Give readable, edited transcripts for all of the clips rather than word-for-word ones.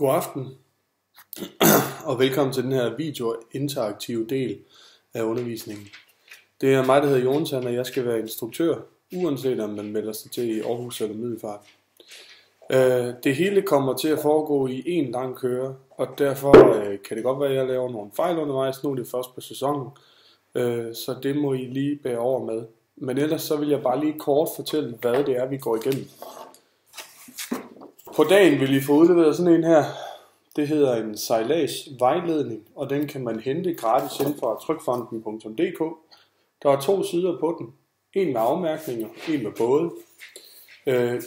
God aften, og velkommen til den her video-interaktive del af undervisningen. Det er mig, der hedder Jonathan, og jeg skal være instruktør, uanset om man melder sig til i Aarhus eller Middelfart. Det hele kommer til at foregå i en lang køre, og derfor kan det godt være, at jeg laver nogle fejl undervejs. Nu er det først på sæsonen, så det må I lige bære over med. Men ellers så vil jeg bare lige kort fortælle, hvad det er, vi går igennem. På dagen vil I få udleveret sådan en her. Det hedder en sejladsvejledning, og den kan man hente gratis ind fra trykfonden.dk. Der er 2 sider på den. En med afmærkninger, en med både.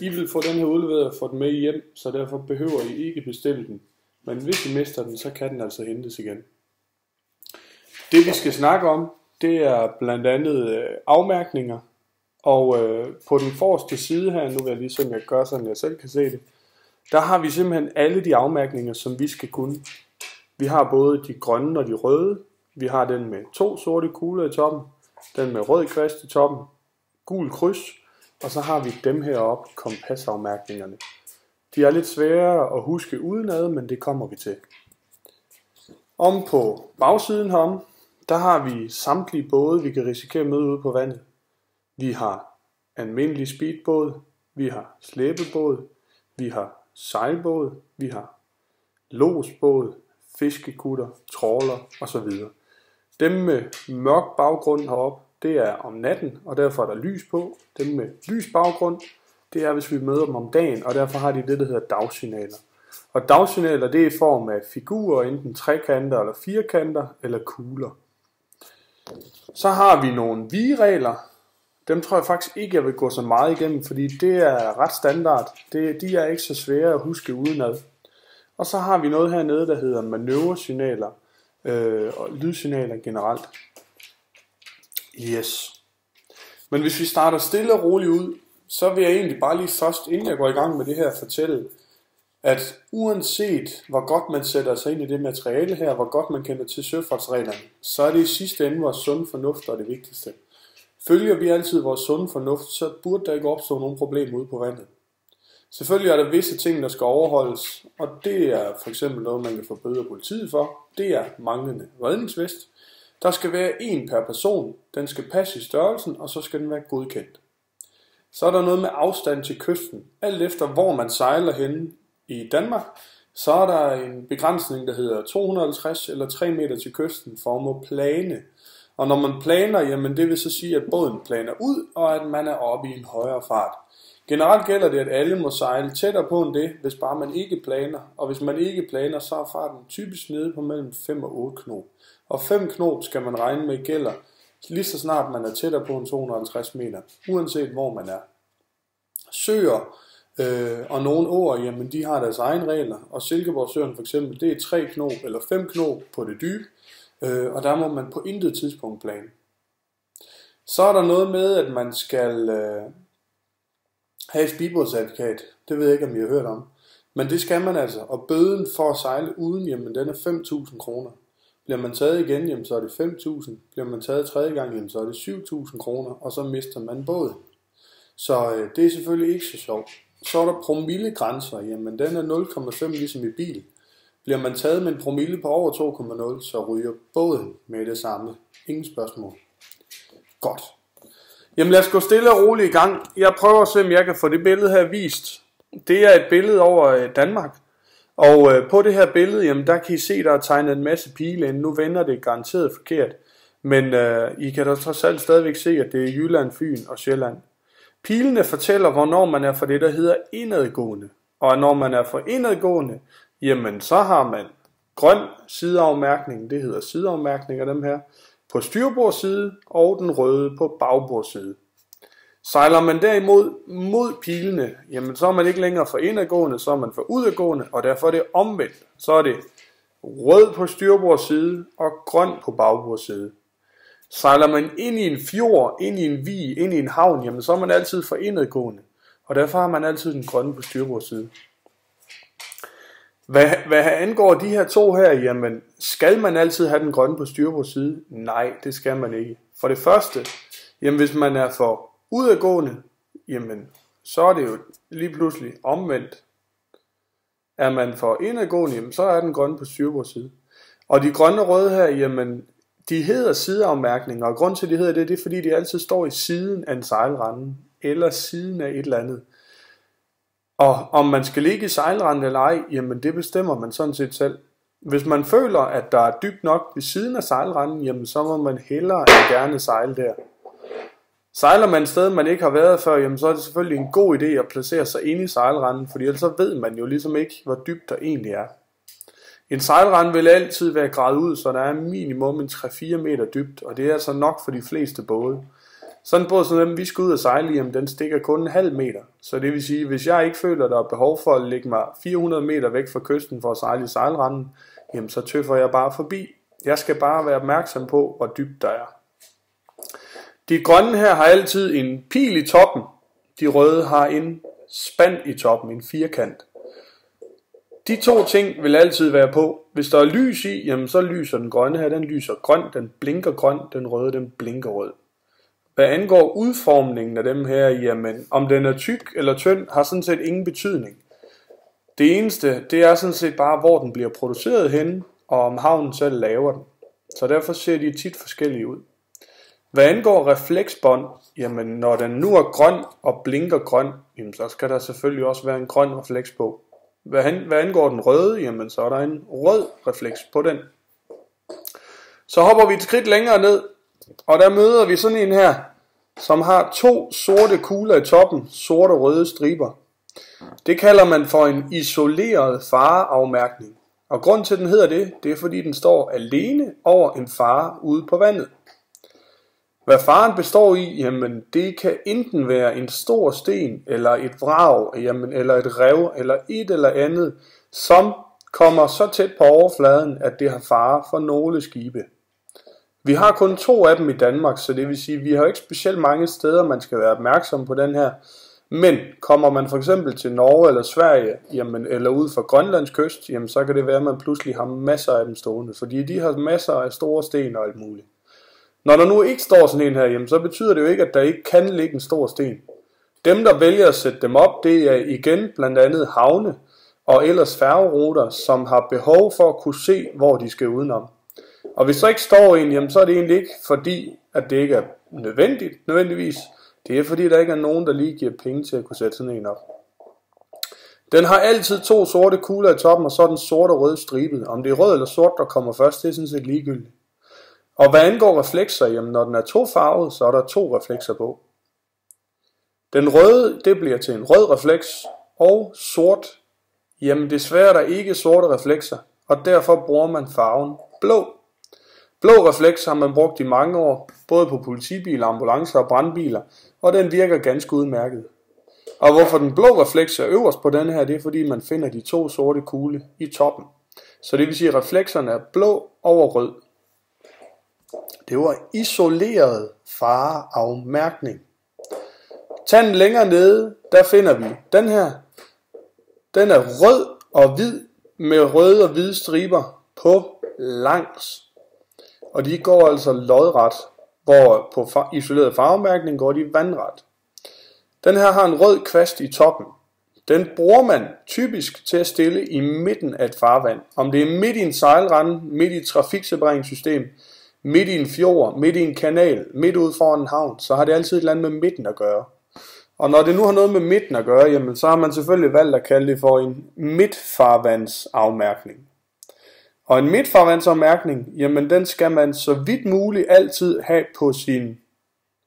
I vil få den her udleveret og få den med hjem, så derfor behøver I ikke bestille den. Men hvis I mister den, så kan den altså hentes igen. Det vi skal snakke om, det er blandt andet afmærkninger. Og på den forreste side her, nu vil jeg lige se, om jeg gør sådan, jeg selv kan se det. Der har vi simpelthen alle de afmærkninger, som vi skal kunne. Vi har både de grønne og de røde. Vi har den med 2 sorte kugler i toppen. Den med rød kvast i toppen. Gul kryds. Og så har vi dem heroppe, kompasafmærkningerne. De er lidt svære at huske udenad, men det kommer vi til. Om på bagsiden herom, der har vi samtlige både, vi kan risikere at møde ude på vandet. Vi har almindelig speedbåd. Vi har slæbebåd. Vi har sejlbåd, vi har lodsbåd, fiskekutter, trawler osv. Dem med mørk baggrund heroppe, det er om natten, og derfor er der lys på. Dem med lys baggrund, det er hvis vi møder dem om dagen, og derfor har de det, der hedder dagsignaler. Og dagsignaler, det er i form af figurer, enten trekanter eller firkanter eller kugler. Så har vi nogle vigeregler. Dem tror jeg faktisk ikke, jeg vil gå så meget igennem, fordi det er ret standard. De er ikke så svære at huske udenad. Og så har vi noget hernede, der hedder manøvresignaler og lydsignaler generelt. Yes. Men hvis vi starter stille og roligt ud, så vil jeg egentlig bare lige først, inden jeg går i gang med det her, fortælle, at uanset hvor godt man sætter sig ind i det materiale her, hvor godt man kender til søfartsreglerne, så er det i sidste ende vores sunde fornuft, der er det vigtigste. Følger vi altid vores sunde fornuft, så burde der ikke opstå nogen problemer ude på vandet. Selvfølgelig er der visse ting, der skal overholdes, og det er for eksempel noget, man kan få bøder af politiet for. Det er manglende redningsvest. Der skal være 1 per person, den skal passe i størrelsen, og så skal den være godkendt. Så er der noget med afstand til kysten. Alt efter hvor man sejler henne i Danmark, så er der en begrænsning, der hedder 250 eller 3 meter til kysten for at må plane. Og når man planer, jamen det vil så sige, at båden planer ud, og at man er oppe i en højere fart. Generelt gælder det, at alle må sejle tættere på end det, hvis bare man ikke planer. Og hvis man ikke planer, så er farten typisk nede på mellem 5 og 8 knop. Og 5 knop skal man regne med gælder, lige så snart man er tættere på en 250 meter, uanset hvor man er. Søer og nogle åer, jamen de har deres egne regler. Og Silkeborgsøen for eksempel, det er 3 knop eller 5 knop på det dybe. Og der må man på intet tidspunkt plane. Så er der noget med, at man skal have et speedbådsadvokat. Det ved jeg ikke, om I har hørt om. Men det skal man altså. Og bøden for at sejle uden, jamen den er 5.000 kroner. Bliver man taget igen, jamen så er det 5.000. Bliver man taget 3. gang, jamen så er det 7.000 kroner. Og så mister man båden. Så det er selvfølgelig ikke så sjovt. Så er der promillegrænser. Jamen den er 0,5 ligesom i bil. Bliver man taget med en promille på over 2,0, så ryger båden med det samme. Ingen spørgsmål. Godt. Jamen lad os gå stille og roligt i gang. Jeg prøver at se, om jeg kan få det billede her vist. Det er et billede over Danmark. Og på det her billede, jamen der kan I se, der er tegnet en masse pile ind. Nu vender det garanteret forkert. Men I kan da trods alt stadigvæk se, at det er Jylland, Fyn og Sjælland. Pilene fortæller, hvornår man er for det, der hedder indadgående. Og når man er for indadgående, jamen så har man grøn sideafmærkning, det hedder sideafmærkning af dem her, på styrbords side, og den røde på bagbords side. Sejler man derimod mod pilene, jamen så er man ikke længere for indadgående, så er man for udadgående, og derfor er det omvendt. Så er det rød på styrbords side og grøn på bagbords side. Sejler man ind i en fjord, ind i en vig, ind i en havn, jamen så er man altid for indadgående, og derfor har man altid den grønne på styrbords side. Hvad angår de her 2 her, jamen skal man altid have den grønne på styrbords side? Nej, det skal man ikke. For det første, jamen hvis man er for udadgående, jamen så er det jo lige pludselig omvendt. Er man for indadgående, jamen, så er den grønne på styrbordsside. Og de grønne og røde her, jamen, de hedder sideafmærkninger, og grund til, at de hedder det, det er, fordi de altid står i siden af en sejlrende, eller siden af et eller andet. Og om man skal ligge i sejlranden eller ej, jamen det bestemmer man sådan set selv. Hvis man føler, at der er dybt nok ved siden af sejlranden, jamen så må man hellere end gerne sejle der. Sejler man et sted, man ikke har været før, jamen så er det selvfølgelig en god idé at placere sig inde i sejlranden, fordi ellers så ved man jo ligesom ikke, hvor dybt der egentlig er. En sejlrende vil altid være gravet ud, så der er minimum en 3-4 meter dybt, og det er altså nok for de fleste både. Sådan en båd som dem, vi skal ud og sejle i, den stikker kun en halv meter. Så det vil sige, hvis jeg ikke føler, at der er behov for at lægge mig 400 meter væk fra kysten for at sejle i sejlranden, jamen så tøffer jeg bare forbi. Jeg skal bare være opmærksom på, hvor dybt der er. De grønne her har altid en pil i toppen. De røde har en spand i toppen, en firkant. De to ting vil altid være på. Hvis der er lys i, jamen så lyser den grønne her, den lyser grøn, den blinker grøn, den røde, den blinker rød. Hvad angår udformningen af dem her, jamen om den er tyk eller tynd, har sådan set ingen betydning. Det eneste, det er sådan set bare, hvor den bliver produceret henne, og om havnen selv laver den. Så derfor ser de tit forskellige ud. Hvad angår refleksbånd, jamen når den nu er grøn og blinker grøn, jamen så skal der selvfølgelig også være en grøn refleks på. Hvad angår den røde, jamen så er der en rød refleks på den. Så hopper vi et skridt længere ned, og der møder vi sådan en her, som har 2 sorte kugler i toppen, sorte og røde striber. Det kalder man for en isoleret fareafmærkning. Og grund til at den hedder det, det er fordi den står alene over en fare ude på vandet. Hvad faren består i, jamen det kan enten være en stor sten, eller et vrag, jamen, eller et rev, eller et eller andet, som kommer så tæt på overfladen, at det har fare for nogle skibe. Vi har kun 2 af dem i Danmark, så det vil sige, at vi har ikke specielt mange steder, man skal være opmærksom på den her. Men kommer man for eksempel til Norge eller Sverige, jamen, eller ud for Grønlands kyst, jamen, så kan det være, at man pludselig har masser af dem stående, fordi de har masser af store sten og alt muligt. Når der nu ikke står sådan en her, jamen, så betyder det jo ikke, at der ikke kan ligge en stor sten. Dem, der vælger at sætte dem op, det er igen blandt andet havne og ellers færgeruter, som har behov for at kunne se, hvor de skal udenom. Og hvis der ikke står en, jamen, så er det egentlig ikke fordi, at det ikke er nødvendigvis. Det er fordi, der ikke er nogen, der lige giver penge til at kunne sætte sådan en op. Den har altid 2 sorte kugler i toppen, og så er den sorte og røde stribet. Om det er rød eller sort, der kommer først, det er sådan set ligegyldigt. Og hvad angår reflekser, jamen når den er 2-farvet, så er der 2 reflekser på. Den røde, det bliver til en rød refleks, og sort, jamen desværre er der ikke sorte reflekser, og derfor bruger man farven blå. Blå refleks har man brugt i mange år, både på politibiler, ambulancer og brandbiler, og den virker ganske udmærket. Og hvorfor den blå refleks er øverst på den her, det er fordi man finder de 2 sorte kugle i toppen. Så det vil sige, at reflekserne er blå over rød. Det var isoleret fareafmærkning. Tag den længere nede, der finder vi den her. Den er rød og hvid med røde og hvide striber på langs. Og de går altså lodret, hvor på isoleret farvemærkning går de vandret. Den her har en rød kvast i toppen. Den bruger man typisk til at stille i midten af et farvand. Om det er midt i en sejlrende, midt i et trafiksepareringssystem, midt i en fjord, midt i en kanal, midt ude foran en havn, så har det altid et eller andet med midten at gøre. Og når det nu har noget med midten at gøre, jamen, så har man selvfølgelig valgt at kalde det for en midtfarvandsafmærkning. Og en midtfarvandsafmærkning, jamen den skal man så vidt muligt altid have på sin,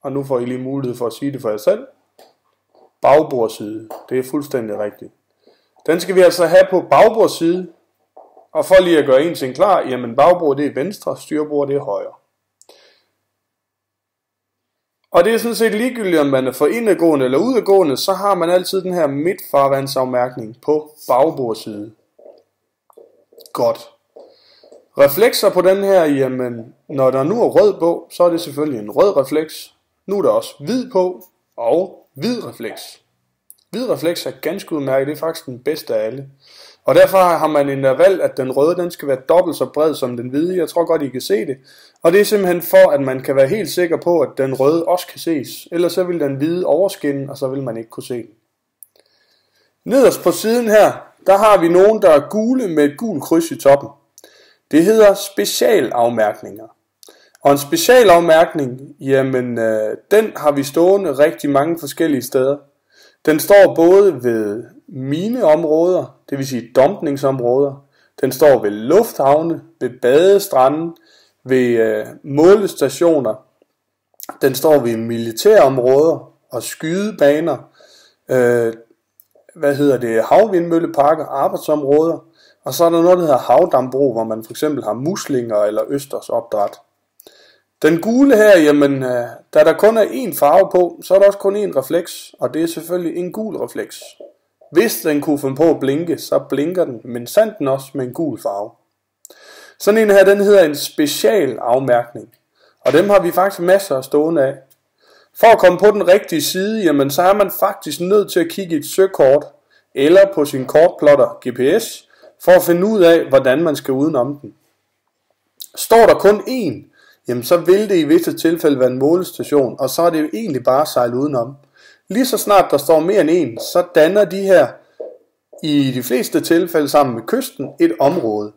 og nu får I lige mulighed for at sige det for jer selv, bagbordsside. Det er fuldstændig rigtigt. Den skal vi altså have på bagbordsside, og for lige at gøre en ting klar, jamen bagbord det er venstre, styrbord det er højre. Og det er sådan set ligegyldigt, om man er for indadgående eller udadgående, så har man altid den her midtfarvandsafmærkning på bagbordsside. Godt. Reflekser på den her, jamen når der nu er rød på, så er det selvfølgelig en rød refleks. Nu er der også hvid på, og hvid refleks. Hvid refleks er ganske udmærket, det er faktisk den bedste af alle. Og derfor har man endda valgt, at den røde den skal være dobbelt så bred som den hvide. Jeg tror godt, I kan se det. Og det er simpelthen for, at man kan være helt sikker på, at den røde også kan ses. Ellers så vil den hvide overskinne, og så vil man ikke kunne se den. Nederst på siden her, der har vi nogen, der er gule med et gult kryds i toppen. Det hedder specialafmærkninger. Og en specialafmærkning, jamen den har vi stående rigtig mange forskellige steder. Den står både ved mineområder, det vil sige dumpningsområder. Den står ved lufthavne, ved badestrande, ved målestationer. Den står ved militærområder og skydebaner. Havvindmølleparker, arbejdsområder. Og så er der noget, der hedder havdambrug, hvor man for eksempel har muslinger eller østersopdræt. Den gule her, jamen, da der kun er én farve på, så er der også kun én refleks, og det er selvfølgelig en gul refleks. Hvis den kunne finde på at blinke, så blinker den, men sandt den også med en gul farve. Sådan en her, den hedder en specialafmærkning, og dem har vi faktisk masser af stående af. For at komme på den rigtige side, jamen, så er man faktisk nødt til at kigge i et søkort, eller på sin kortplotter GPS, for at finde ud af, hvordan man skal udenom den. Står der kun én, jamen så vil det i visse tilfælde være en målestation, og så er det jo egentlig bare sejle udenom. Lige så snart der står mere end en, så danner de her i de fleste tilfælde sammen med kysten et område.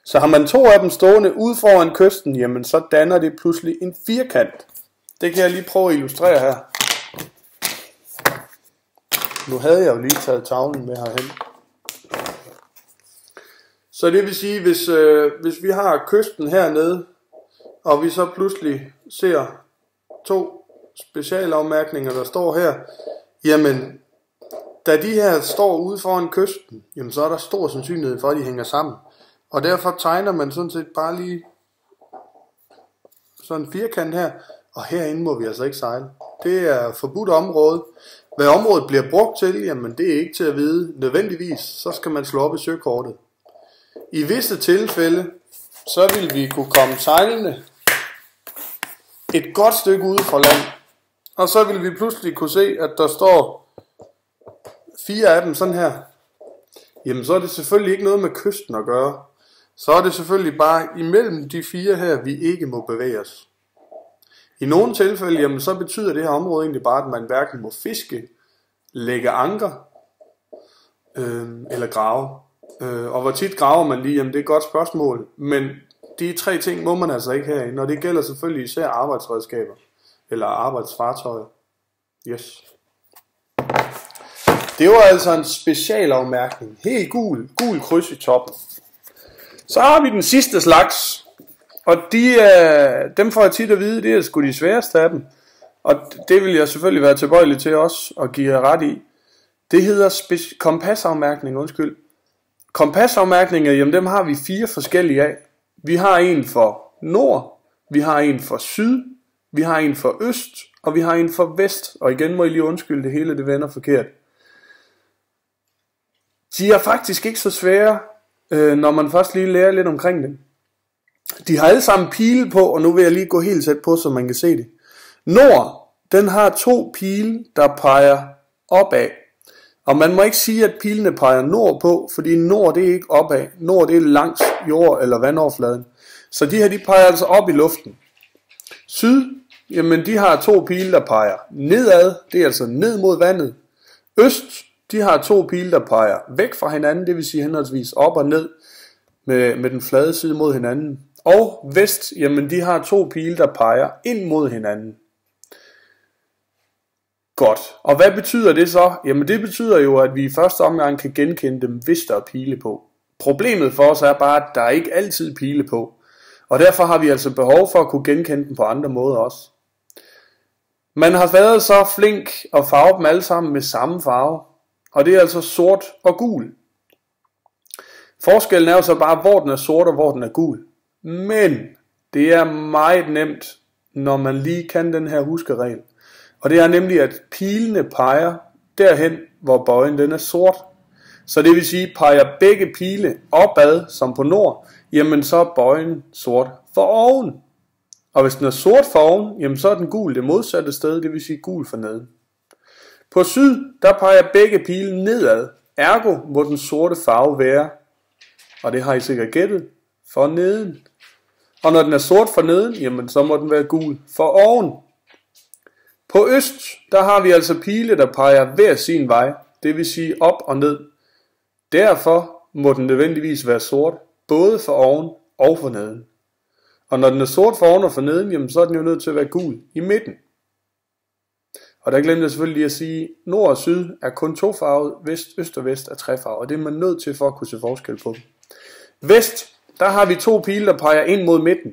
Så har man 2 af dem stående ude foran kysten, jamen så danner det pludselig en firkant. Det kan jeg lige prøve at illustrere her. Nu havde jeg jo lige taget tavlen med herhen. Så det vil sige, hvis vi har kysten hernede, og vi så pludselig ser 2 specialafmærkninger, der står her, jamen, da de her står ude foran kysten, jamen, så er der stor sandsynlighed for, at de hænger sammen. Og derfor tegner man sådan set bare lige sådan en firkant her, og herinde må vi altså ikke sejle. Det er forbudt område. Hvad området bliver brugt til, jamen det er ikke til at vide nødvendigvis, så skal man slå op i søkortet. I visse tilfælde, så vil vi kunne komme sejlende et godt stykke ude fra land, og så vil vi pludselig kunne se, at der står 4 af dem sådan her. Jamen så er det selvfølgelig ikke noget med kysten at gøre. Så er det selvfølgelig bare imellem de 4 her, vi ikke må bevæge os. I nogle tilfælde, jamen så betyder det her område egentlig bare, at man hverken må fiske, lægge anker eller grave. Og hvor tit graver man lige, jamen det er et godt spørgsmål, men de 3 ting må man altså ikke herinde, og det gælder selvfølgelig især arbejdsredskaber eller arbejdsfartøjer. Yes. Det var altså en specialafmærkning. Helt gul kryds i toppen. Så har vi den sidste slags, og dem får jeg tit at vide, det er sgu de sværeste af dem. Og det vil jeg selvfølgelig være tilbøjelig til også at give jer ret i. Det hedder kompasafmærkning, Kompasafmærkninger, jamen dem har vi 4 forskellige af. Vi har en for nord, vi har en for syd, vi har en for øst, og vi har en for vest. Og igen må I lige undskylde, det hele det vender forkert. De er faktisk ikke så svære, når man først lige lærer lidt omkring dem. De har alle sammen pile på, og nu vil jeg lige gå helt tæt på, så man kan se det. Nord, den har 2 pile, der peger opad. Og man må ikke sige, at pilene peger nord på, fordi nord det er ikke opad. Nord det er langs jord- eller vandoverfladen. Så de her, de peger altså op i luften. Syd, jamen de har 2 pile, der peger nedad. Det er altså ned mod vandet. Øst, de har 2 pile, der peger væk fra hinanden. Det vil sige henholdsvis op og ned med den flade side mod hinanden. Og vest, jamen de har 2 pile, der peger ind mod hinanden. Godt. Og hvad betyder det så? Jamen det betyder jo, at vi i første omgang kan genkende dem, hvis der er pile på. Problemet for os er bare, at der ikke altid pile på. Og derfor har vi altså behov for at kunne genkende dem på andre måder også. Man har været så flink at farve dem alle sammen med samme farve. Og det er altså sort og gul. Forskellen er jo så bare, hvor den er sort og hvor den er gul. Men det er meget nemt, når man lige kan den her huskeregel. Og det er nemlig, at pilene peger derhen, hvor bøjen den er sort. Så det vil sige, peger begge pile opad, som på nord, jamen så er bøjen sort for oven. Og hvis den er sort for oven, jamen så er den gul det modsatte sted, det vil sige gul for neden. På syd, der peger begge pile nedad, ergo må den sorte farve være, og det har I sikkert gættet, for neden. Og når den er sort for neden, jamen så må den være gul for oven. På øst, der har vi altså pile, der peger hver sin vej, det vil sige op og ned. Derfor må den nødvendigvis være sort, både for oven og for neden. Og når den er sort for oven og for neden, jamen, så er den jo nødt til at være gul i midten. Og der glemte jeg selvfølgelig lige at sige, nord og syd er kun tofarvet, øst og vest er trefarvet, og det er man nødt til for at kunne se forskel på dem. Vest, der har vi 2 pile, der peger ind mod midten.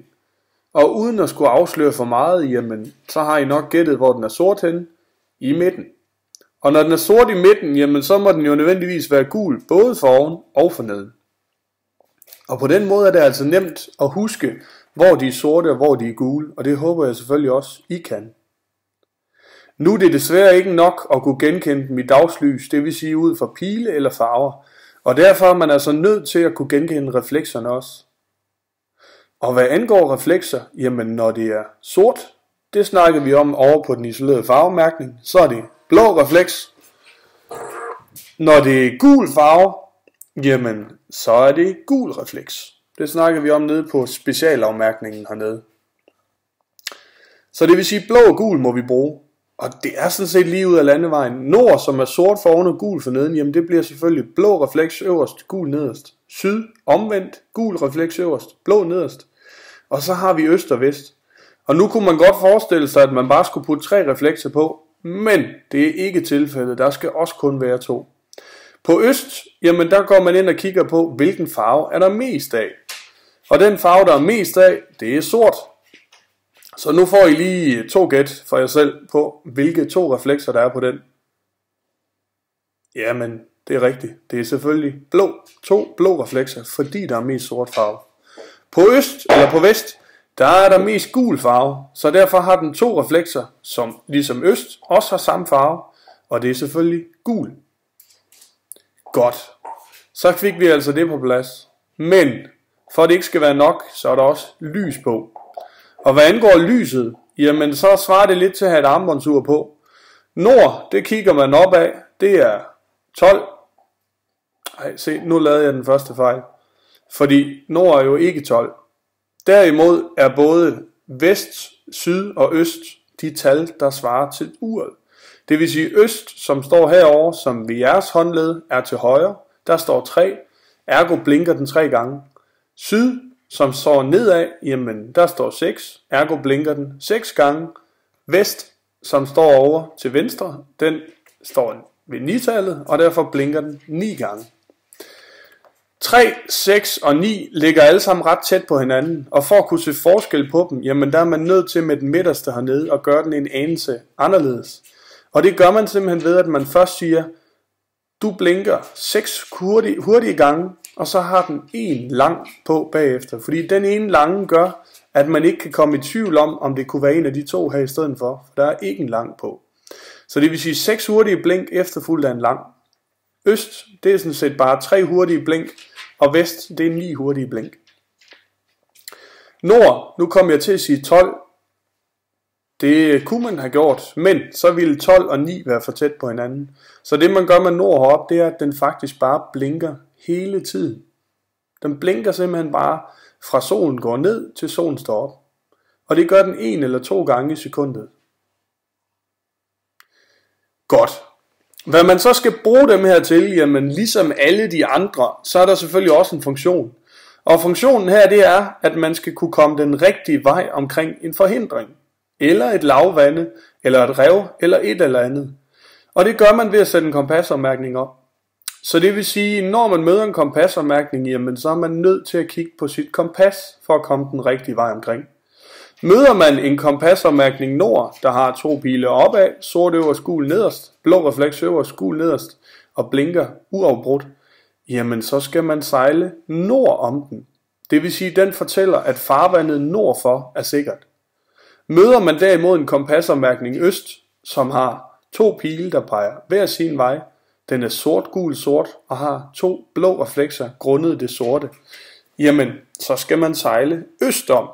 Og uden at skulle afsløre for meget, jamen, så har I nok gættet, hvor den er sort henne, i midten. Og når den er sort i midten, jamen, så må den jo nødvendigvis være gul, både for oven og for neden. Og på den måde er det altså nemt at huske, hvor de er sorte og hvor de er gule, og det håber jeg selvfølgelig også, I kan. Nu er det desværre ikke nok at kunne genkende dem i dagslys, det vil sige ud fra pile eller farver, og derfor er man altså nødt til at kunne genkende reflekserne også. Og hvad angår reflekser, jamen når det er sort, det snakker vi om over på den isolerede farvemærkning, så er det blå refleks. Når det er gul farve, jamen så er det gul refleks. Det snakker vi om nede på specialafmærkningen hernede. Så det vil sige blå og gul må vi bruge. Og det er sådan set lige ud af landevejen. Nord, som er sort for oven og gul for neden, jamen det bliver selvfølgelig blå refleks øverst, gul nederst. Syd, omvendt, gul refleks øverst, blå nederst. Og så har vi øst og vest. Og nu kunne man godt forestille sig, at man bare skulle putte 3 reflekser på. Men det er ikke tilfældet. Der skal også kun være 2. På øst, jamen der går man ind og kigger på, hvilken farve er der mest af. Og den farve, der er mest af, det er sort. Så nu får I lige 2 gæt for jer selv på, hvilke 2 reflekser der er på den. Jamen, det er rigtigt. Det er selvfølgelig 2 blå reflekser, fordi der er mest sort farve. På øst eller på vest, der er der mest gul farve, så derfor har den 2 reflekser, som ligesom øst også har samme farve, og det er selvfølgelig gul. Godt. Så fik vi altså det på plads. Men for at det ikke skal være nok, så er der også lys på. Og hvad angår lyset, jamen så svarer det lidt til at have et armbåndsur på. Nord, det kigger man op af, det er 12. Ej, se, nu lavede jeg den første fejl. Fordi nord er jo ikke 12. Derimod er både vest, syd og øst de tal, der svarer til uret. Det vil sige øst, som står herover, som ved jeres håndled, er til højre. Der står 3, ergo blinker den 3 gange. Syd, som står nedad, jamen der står 6, ergo blinker den 6 gange. Vest, som står over til venstre, den står ved 9-tallet, og derfor blinker den 9 gange. 3, 6 og 9 ligger alle sammen ret tæt på hinanden, og for at kunne se forskel på dem, jamen der er man nødt til med den midterste hernede at gøre den en anelse anderledes. Og det gør man simpelthen ved, at man først siger, du blinker 6 hurtige gange, og så har den en lang på bagefter. Fordi den ene lange gør, at man ikke kan komme i tvivl om det kunne være en af de 2 her i stedet for. Der er ikke en lang på. Så det vil sige 6 hurtige blink efterfulgt af en lang. Øst, det er sådan set bare 3 hurtige blink, og vest, det er 9 hurtige blink. Nord, nu kommer jeg til at sige 12. Det kunne man have gjort, men så ville 12 og 9 være for tæt på hinanden. Så det man gør med nord heroppe, det er, at den faktisk bare blinker hele tiden. Den blinker simpelthen bare fra solen går ned til solen står op. Og det gør den 1 eller 2 gange i sekundet. Godt. Hvad man så skal bruge dem her til, jamen ligesom alle de andre, så er der selvfølgelig også en funktion. Og funktionen her, det er, at man skal kunne komme den rigtige vej omkring en forhindring. Eller et lavvande, eller et rev, eller et eller andet. Og det gør man ved at sætte en kompasomærkning op. Så det vil sige, når man møder en kompasomærkning, jamen så er man nødt til at kigge på sit kompas, for at komme den rigtige vej omkring. Møder man en kompasomærkning nord, der har 2 pile opad, sort øverst, gul nederst, blå refleks øverst, gul nederst, og blinker uafbrudt, jamen så skal man sejle nord om den. Det vil sige, den fortæller, at farvandet nordfor er sikkert. Møder man derimod en kompasomærkning øst, som har 2 pile, der peger hver sin vej, den er sort, gul, sort og har 2 blå reflekser grundet det sorte, jamen så skal man sejle øst om.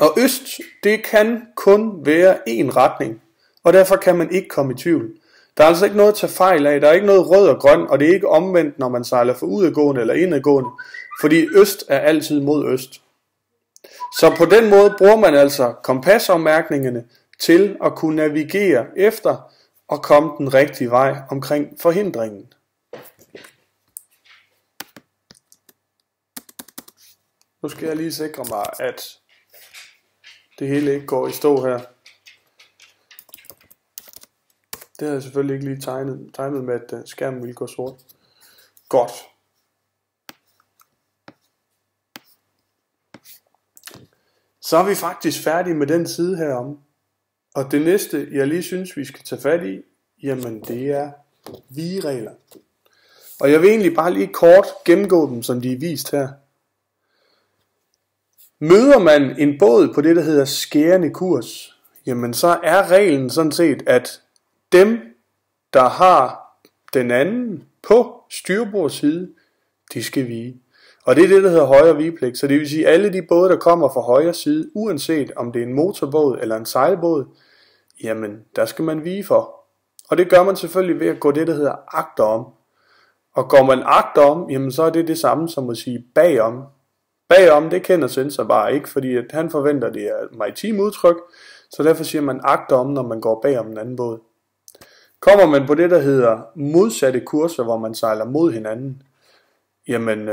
Og øst, det kan kun være én retning, og derfor kan man ikke komme i tvivl. Der er altså ikke noget at tage fejl af, der er ikke noget rød og grøn, og det er ikke omvendt, når man sejler for udadgående eller indadgående, fordi øst er altid mod øst. Så på den måde bruger man altså kompasomærkningerne til at kunne navigere efter og komme den rigtige vej omkring forhindringen. Nu skal jeg lige sikre mig, at det hele ikke går i stå her. Det har jeg selvfølgelig ikke lige tegnet med, at skærmen ville gå sort. Godt. Så er vi faktisk færdige med den side herom. Og det næste, jeg lige synes, vi skal tage fat i, jamen det er vigeregler. Og jeg vil egentlig bare lige kort gennemgå dem, som de er vist her. Møder man en båd på det, der hedder skærende kurs, jamen så er reglen sådan set, at dem, der har den anden på styrbords side, de skal vige. Og det er det, der hedder højre vigepligt. Så det vil sige, at alle de både, der kommer fra højre side, uanset om det er en motorbåd eller en sejlbåd, jamen der skal man vige for. Og det gør man selvfølgelig ved at gå det, der hedder agterom. Og går man agterom, jamen så er det det samme som at sige bagom. Bagom, det kender sensor bare ikke, fordi at han forventer, det er et maritim udtryk, så derfor siger man agterom, når man går bagom en anden båd. Kommer man på det, der hedder modsatte kurser, hvor man sejler mod hinanden, jamen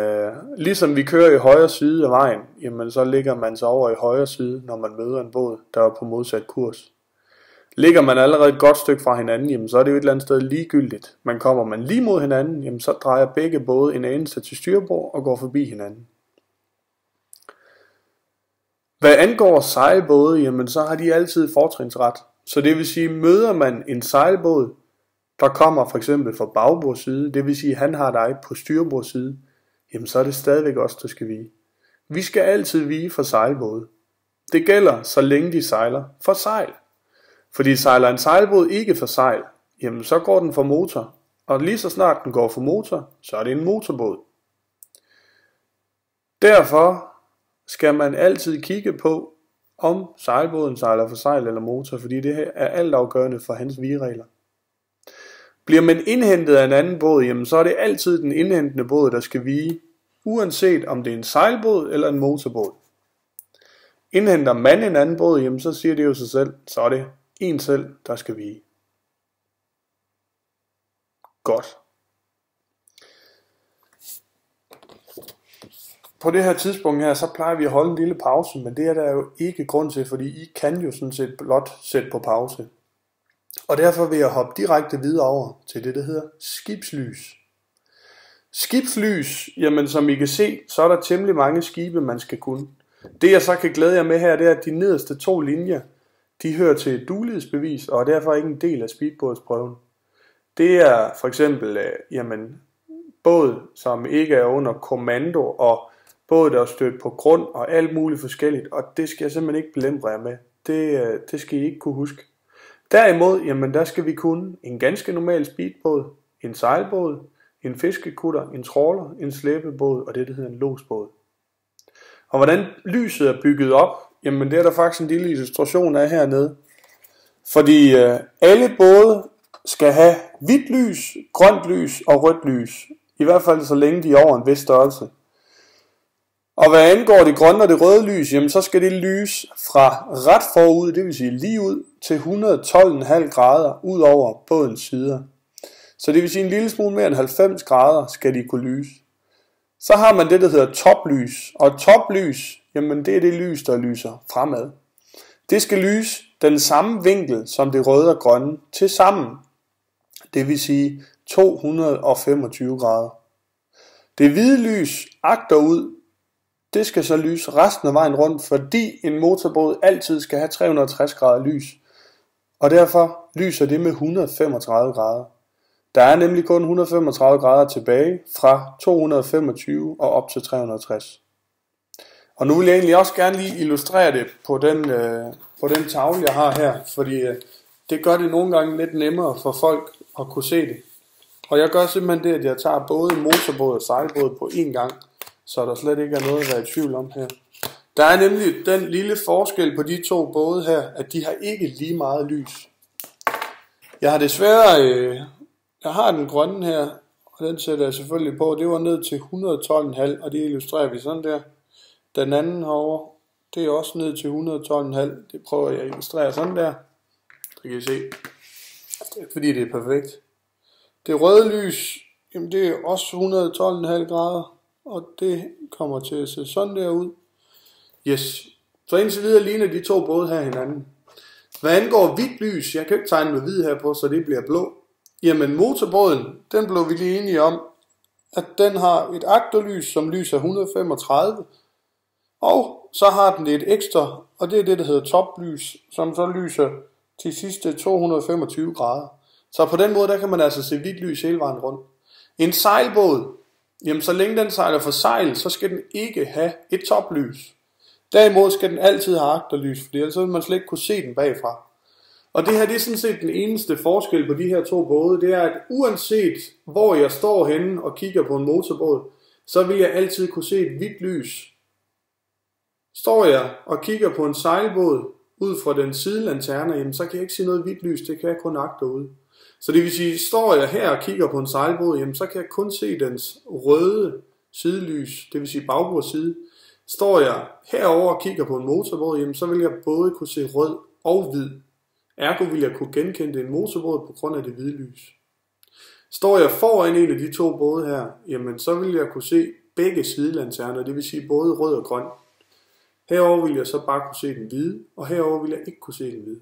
ligesom vi kører i højre side af vejen, jamen så ligger man så over i højre side, når man møder en båd, der er på modsat kurs. Ligger man allerede et godt stykke fra hinanden, jamen så er det jo et eller andet sted ligegyldigt. Men kommer man lige mod hinanden, jamen så drejer begge både en anelse til styrbord og går forbi hinanden. Hvad angår sejlbåde, jamen så har de altid fortrinsret. Så det vil sige, møder man en sejlbåd, der kommer for eksempel fra bagbords side, det vil sige, han har dig på styrbords side, jamen så er det stadigvæk os, der skal vige. Vi skal altid vige for sejlbåde. Det gælder, så længe de sejler for sejl. Fordi sejler en sejlbåd ikke for sejl, jamen så går den for motor. Og lige så snart den går for motor, så er det en motorbåd. Derfor skal man altid kigge på, om sejlbåden sejler for sejl eller motor, fordi det her er altafgørende for hans vigeregler. Bliver man indhentet af en anden båd, jamen så er det altid den indhentende båd, der skal vige, uanset om det er en sejlbåd eller en motorbåd. Indhenter man en anden båd, jamen så siger det jo sig selv, så er det en selv, der skal vige. Godt. På det her tidspunkt her, så plejer vi at holde en lille pause, men det er der jo ikke grund til, fordi I kan jo sådan set blot sætte på pause. Og derfor vil jeg hoppe direkte videre over til det, der hedder skibslys. Skibslys, jamen som I kan se, så er der temmelig mange skibe, man skal kunne. Det jeg så kan glæde jer med her, det er, at de nederste 2 linjer, de hører til et duelighedsbevis, og er derfor ikke en del af speedbådsprøven. Det er for eksempel båd, som ikke er under kommando, og båd, der er stødt på grund, og alt muligt forskelligt, og det skal jeg simpelthen ikke belemre jer med. Det skal I ikke kunne huske. Derimod, jamen der skal vi kunne en ganske normal speedbåd, en sejlbåd, en fiskekutter, en trawler, en slæbebåd og det, der hedder en lodsbåd. Og hvordan lyset er bygget op, jamen det er der faktisk en lille illustration af hernede. Fordi alle både skal have hvidt lys, grønt lys og rødt lys. I hvert fald så længe de er over en vis størrelse. Og hvad angår det grønne og det røde lys, jamen så skal det lys fra ret forud, det vil sige lige ud, til 112,5 grader ud over bådens sider. Så det vil sige en lille smule mere end 90 grader skal de kunne lyse. Så har man det, der hedder toplys. Og toplys, jamen det er det lys, der lyser fremad. Det skal lyse den samme vinkel som det røde og grønne til sammen. Det vil sige 225 grader. Det hvide lys agterud, det skal så lyse resten af vejen rundt, fordi en motorbåd altid skal have 360 grader lys. Og derfor lyser det med 135 grader. Der er nemlig kun 135 grader tilbage fra 225 og op til 360. Og nu vil jeg egentlig også gerne lige illustrere det på den tavle, jeg har her, fordi det gør det nogle gange lidt nemmere for folk at kunne se det. Og jeg gør simpelthen det, at jeg tager både motorbåd og sejlbåd på én gang, så der slet ikke er noget at være i tvivl om her. Der er nemlig den lille forskel på de 2 både her, at de har ikke lige meget lys. Jeg har desværre, jeg har den grønne her, og den sætter jeg selvfølgelig på. Det var ned til 112,5, og det illustrerer vi sådan der. Den anden herovre, det er også ned til 112,5. Det prøver jeg at illustrere sådan der. Det kan I se. Det er fordi det er perfekt. Det røde lys, jamen det er også 112,5 grader. og det kommer til at se sådan der ud. Yes. Så indtil videre ligner de to både her hinanden. Hvad angår hvidt lys, jeg kan ikke tegne med hvid her på, så det bliver blå. Jamen motorbåden, den blev vi lige enige om, at den har et agterlys, som lyser 135. Og så har den et ekstra, og det er det, der hedder toplys, som så lyser til sidste 225 grader. Så på den måde, der kan man altså se hvidt lys hele vejen rundt. En sejlbåd, jamen så længe den sejler for sejl, så skal den ikke have et toplys. Derimod skal den altid have agterlys, fordi ellers vil man slet ikke kunne se den bagfra. Og det her, det er sådan set den eneste forskel på de her to både, det er, at uanset hvor jeg står henne og kigger på en motorbåd, så vil jeg altid kunne se et hvidt lys. Står jeg og kigger på en sejlbåd ud fra den sidelanterne, jamen så kan jeg ikke se noget hvidt lys, det kan jeg kun agterude. Så det vil sige, står jeg her og kigger på en sejlbåd, jamen så kan jeg kun se dens røde sidelys, det vil sige bagbordsside. Står jeg herover og kigger på en motorbåd, jamen så vil jeg både kunne se rød og hvid. Ergo vil jeg kunne genkende en motorbåd på grund af det hvide lys. Står jeg foran en af de to både her, jamen så vil jeg kunne se begge sidelanterner, det vil sige både rød og grøn. Herover vil jeg så bare kunne se den hvide, og herover vil jeg ikke kunne se den hvide.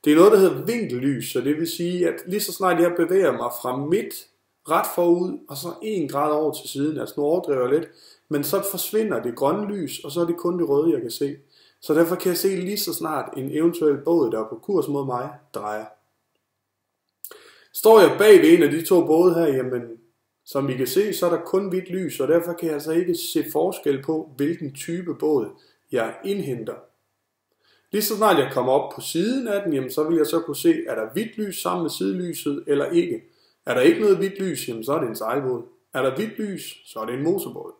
Det er noget, der hedder vinkellys, så det vil sige, at lige så snart jeg bevæger mig fra midt ret forud, og så 1 grad over til siden, altså nu overdriver jeg lidt, men så forsvinder det grønne lys, og så er det kun det røde, jeg kan se. Så derfor kan jeg se lige så snart en eventuel båd, der er på kurs mod mig, drejer. Står jeg bag ved en af de to både her, jamen, som I kan se, så er der kun hvidt lys, og derfor kan jeg altså ikke se forskel på, hvilken type båd jeg indhenter. Lige så snart jeg kommer op på siden af den, jamen, så vil jeg så kunne se, er der hvidt lys sammen med sidelyset eller ikke. Er der ikke noget hvidt lys, jamen, så er det en sejlbåd. Er der hvidt lys, så er det en motorbåd.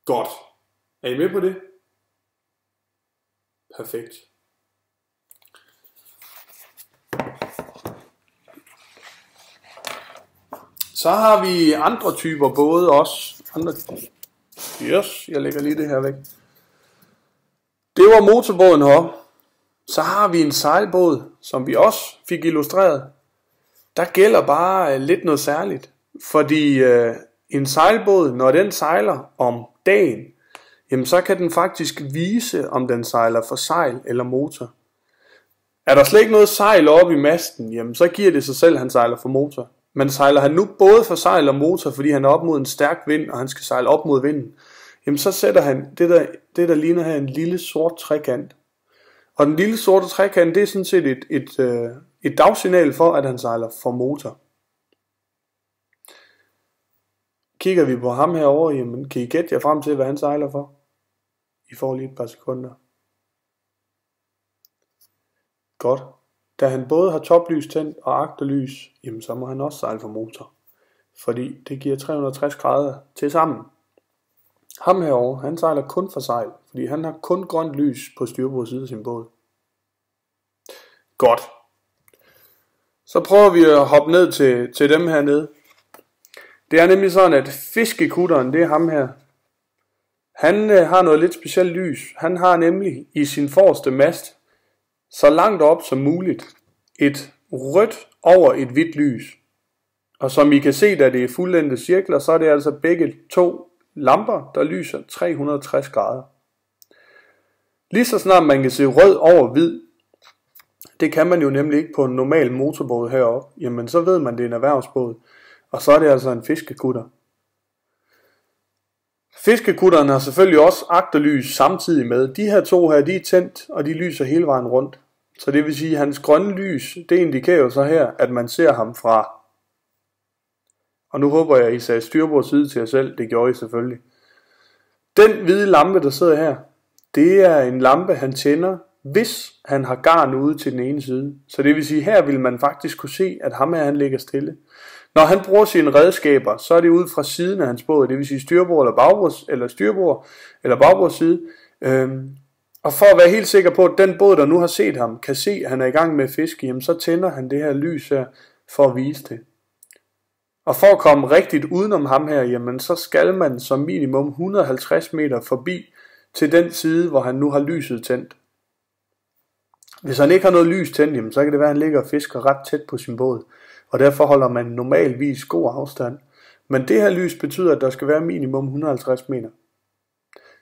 Godt. Er I med på det? Perfekt. Så har vi andre typer både også. Yes, jeg lægger lige det her væk. Det var motorbåden her. Så har vi en sejlbåd, som vi også fik illustreret. Der gælder bare lidt noget særligt. Fordi en sejlbåd, når den sejler om dagen, jamen så kan den faktisk vise, om den sejler for sejl eller motor. Er der slet ikke noget sejl oppe i masten, jamen så giver det sig selv, at han sejler for motor. Men sejler han nu både for sejl og motor, fordi han er op mod en stærk vind, og han skal sejle op mod vinden, jamen så sætter han det der ligner her en lille sort trekant. Og den lille sorte trekant, det er sådan set et dagsignal for, at han sejler for motor. Kigger vi på ham herovre, jamen kan I gætte jer frem til, hvad han sejler for? I får lige et par sekunder. Godt. Da han både har toplys tændt og agterlys, jamen så må han også sejle for motor. Fordi det giver 360 grader til sammen. Ham herovre, han sejler kun for sejl, fordi han har kun grønt lys på styrbords side af sin båd. Godt. Så prøver vi at hoppe ned til dem hernede. Det er nemlig sådan, at fiskekutteren, det er ham her. Han har noget lidt specielt lys. Han har nemlig i sin forreste mast, så langt op som muligt, et rødt over et hvidt lys. Og som I kan se, da det er fuldendte cirkler, så er det altså begge to lamper, der lyser 360 grader. Lige så snart man kan se rød over hvid, det kan man jo nemlig ikke på en normal motorbåd heroppe, jamen så ved man, det er en erhvervsbåd. Og så er det altså en fiskekutter. Fiskekutteren har selvfølgelig også agterlys samtidig med. De her to her, de er tændt, og de lyser hele vejen rundt. Så det vil sige, at hans grønne lys, det indikerer jo så her, at man ser ham fra. Og nu håber jeg, I sagde styrbords side til jer selv. Det gjorde I selvfølgelig. Den hvide lampe, der sidder her, det er en lampe, han tænder, hvis han har garn ude til den ene side. Så det vil sige, her vil man faktisk kunne se, at ham her, han ligger stille. Når han bruger sine redskaber, så er det ud fra siden af hans båd, det vil sige styrbord eller bagbords, eller styrbord eller bagbords side. Og for at være helt sikker på, at den båd, der nu har set ham, kan se, at han er i gang med at fiske, jamen så tænder han det her lys her for at vise det. Og for at komme rigtigt udenom ham her, jamen så skal man som minimum 150 meter forbi til den side, hvor han nu har lyset tændt. Hvis han ikke har noget lys tændt, jamen så kan det være, at han ligger og fisker ret tæt på sin båd. Og derfor holder man normalvis god afstand. Men det her lys betyder, at der skal være minimum 150 meter.